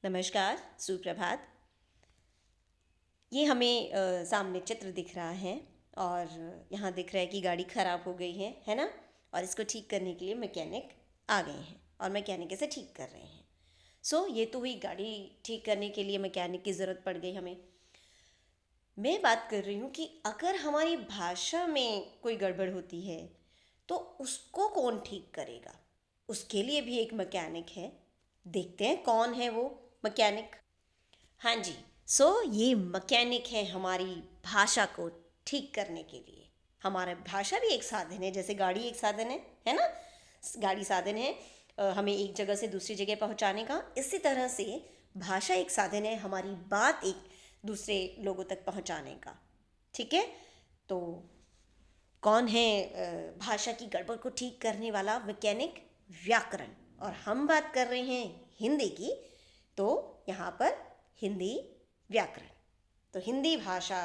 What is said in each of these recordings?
नमस्कार, सुप्रभात। ये हमें सामने चित्र दिख रहा है और यहाँ दिख रहा है कि गाड़ी ख़राब हो गई है ना? और इसको ठीक करने के लिए मैकेनिक आ गए हैं और मैकेनिक इसे ठीक कर रहे हैं। ये तो हुई गाड़ी ठीक करने के लिए मैकेनिक की ज़रूरत पड़ गई हमें। मैं बात कर रही हूँ कि अगर हमारी भाषा में कोई गड़बड़ होती है, तो उसको कौन ठीक करेगा? उसके लिए भी एक मैकेनिक है। देखते हैं कौन है वो मैकेनिक। हाँ जी। ये मैकेनिक है हमारी भाषा को ठीक करने के लिए। हमारा भाषा भी एक साधन है, जैसे गाड़ी एक साधन है ना? गाड़ी साधन है हमें एक जगह से दूसरी जगह पहुंचाने का। इसी तरह से भाषा एक साधन है हमारी बात एक दूसरे लोगों तक पहुंचाने का। ठीक है? तो कौन है भाषा की गड़बड़ को ठीक करने वाला मैकेनिक? व्याकरण। और हम बात कर रहे हैं हिंदी की, तो यहाँ पर हिंदी व्याकरण। तो हिंदी भाषा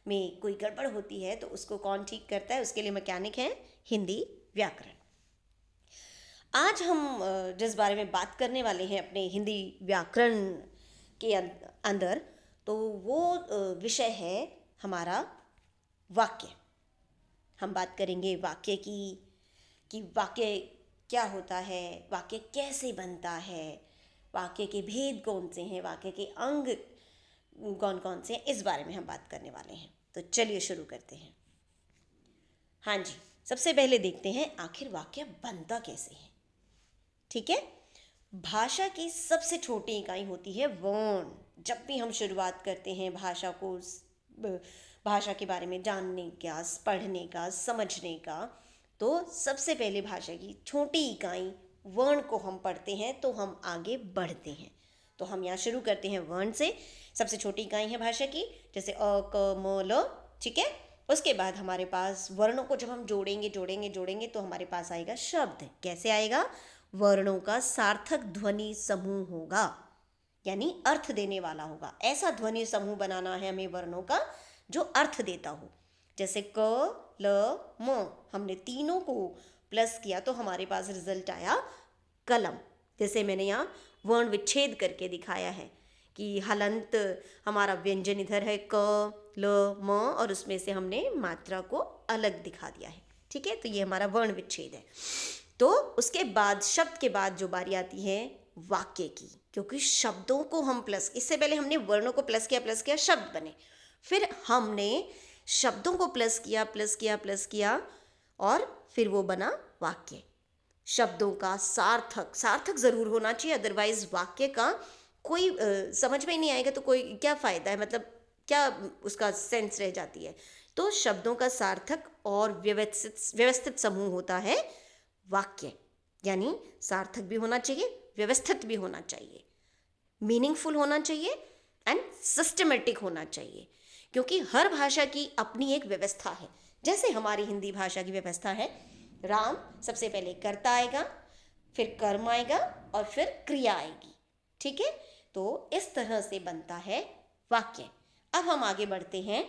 में कोई गड़बड़ होती है तो उसको कौन ठीक करता है? उसके लिए मैकेनिक है हिंदी व्याकरण। आज हम जिस बारे में बात करने वाले हैं अपने हिंदी व्याकरण के अंदर, तो वो विषय है हमारा वाक्य। हम बात करेंगे वाक्य की, कि वाक्य क्या होता है, वाक्य कैसे बनता है, वाक्य के भेद कौन से हैं, वाक्य के अंग कौन कौन से हैं, इस बारे में हम बात करने वाले हैं। तो चलिए शुरू करते हैं। हाँ जी, सबसे पहले देखते हैं आखिर वाक्य बनता कैसे है। ठीक है? भाषा की सबसे छोटी इकाई होती है वर्ण। जब भी हम शुरुआत करते हैं भाषा को, भाषा के बारे में जानने का, पढ़ने का, समझने का, तो सबसे पहले भाषा की छोटी इकाई वर्ण को हम पढ़ते हैं तो हम आगे बढ़ते हैं। तो हम यहाँ शुरू करते हैं वर्ण से। सबसे छोटी इकाई है भाषा की, जैसे अ, क, म, ल। ठीक है? उसके बाद हमारे पास वर्णों को जब हम जोड़ेंगे तो हमारे पास आएगा शब्द। कैसे आएगा? वर्णों का सार्थक ध्वनि समूह होगा, यानी अर्थ देने वाला होगा। ऐसा ध्वनि समूह बनाना है हमें वर्णों का जो अर्थ देता हो। जैसे क, ल, म, हमने तीनों को प्लस किया तो हमारे पास रिजल्ट आया कलम। जैसे मैंने यहाँ वर्ण विच्छेद करके दिखाया है कि हलंत हमारा व्यंजन इधर है क, ल, म, और उसमें से हमने मात्रा को अलग दिखा दिया है। ठीक है? तो ये हमारा वर्ण विच्छेद है। तो उसके बाद शब्द के बाद जो बारी आती है वाक्य की, क्योंकि शब्दों को हम प्लस, इससे पहले हमने वर्णों को प्लस किया शब्द बने, फिर हमने शब्दों को प्लस किया और फिर वो बना वाक्य। शब्दों का सार्थक ज़रूर होना चाहिए, अदरवाइज वाक्य का कोई समझ में ही नहीं आएगा तो कोई क्या फ़ायदा है, मतलब क्या उसका सेंस रह जाती है। तो शब्दों का सार्थक और व्यवस्थित समूह होता है वाक्य। यानी सार्थक भी होना चाहिए, व्यवस्थित भी होना चाहिए, मीनिंगफुल होना चाहिए एंड सिस्टमेटिक होना चाहिए, क्योंकि हर भाषा की अपनी एक व्यवस्था है। जैसे हमारी हिंदी भाषा की व्यवस्था है, राम सबसे पहले कर्ता आएगा, फिर कर्म आएगा और फिर क्रिया आएगी। ठीक है? तो इस तरह से बनता है वाक्य। अब हम आगे बढ़ते हैं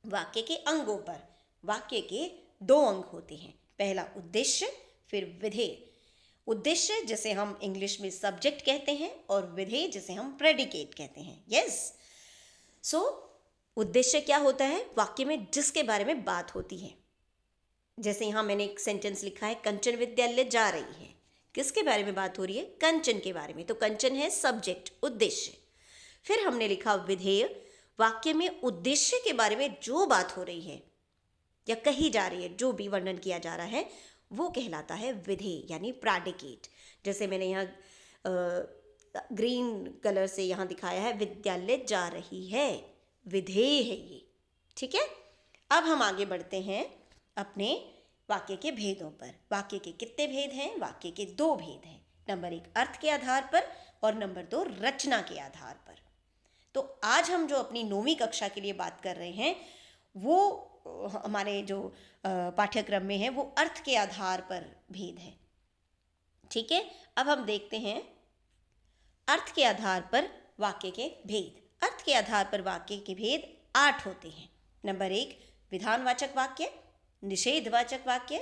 वाक्य के अंगों पर। वाक्य के दो अंग होते हैं, पहला उद्देश्य, फिर विधेय। उद्देश्य जिसे हम इंग्लिश में सब्जेक्ट कहते हैं और विधेय जिसे हम प्रेडिकेट कहते हैं। यस। उद्देश्य क्या होता है? वाक्य में जिसके बारे में बात होती है। जैसे यहाँ मैंने एक सेंटेंस लिखा है, कंचन विद्यालय जा रही है। किसके बारे में बात हो रही है? कंचन के बारे में। तो कंचन है सब्जेक्ट, उद्देश्य। फिर हमने लिखा विधेय। वाक्य में उद्देश्य के बारे में जो बात हो रही है या कही जा रही है, जो भी वर्णन किया जा रहा है, वो कहलाता है विधेय, यानी प्रेडिकेट। जैसे मैंने यहाँ ग्रीन कलर से यहाँ दिखाया है, विद्यालय जा रही है, विधेय है ये। ठीक है? अब हम आगे बढ़ते हैं अपने वाक्य के भेदों पर। वाक्य के कितने भेद हैं? वाक्य के दो भेद हैं। नंबर 1 अर्थ के आधार पर और नंबर 2 रचना के आधार पर। तो आज हम जो अपनी 9वीं कक्षा के लिए बात कर रहे हैं, वो हमारे जो पाठ्यक्रम में है, वो अर्थ के आधार पर भेद है। ठीक है? अब हम देखते हैं अर्थ के आधार पर वाक्य के भेद। अर्थ के आधार पर वाक्य के भेद 8 होते हैं। नंबर 1 विधानवाचक वाक्य, निषेधवाचक वाक्य,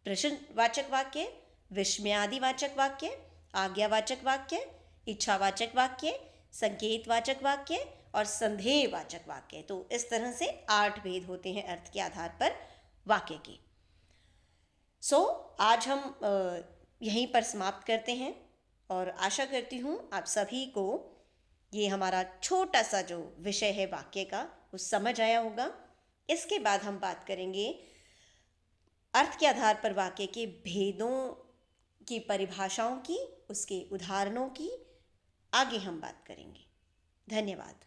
प्रश्नवाचक वाक्य, विस्मयादिवाचक वाक्य, आज्ञावाचक वाक्य, इच्छावाचक वाक्य, संकेतवाचक वाक्य और संदेहवाचक वाक्य। तो इस तरह से 8 भेद होते हैं अर्थ के आधार पर वाक्य के। आज हम यहीं पर समाप्त करते हैं और आशा करती हूँ आप सभी को ये हमारा छोटा सा जो विषय है वाक्य का वो समझ आया होगा। इसके बाद हम बात करेंगे अर्थ के आधार पर वाक्य के भेदों की परिभाषाओं की, उसके उदाहरणों की आगे हम बात करेंगे। धन्यवाद।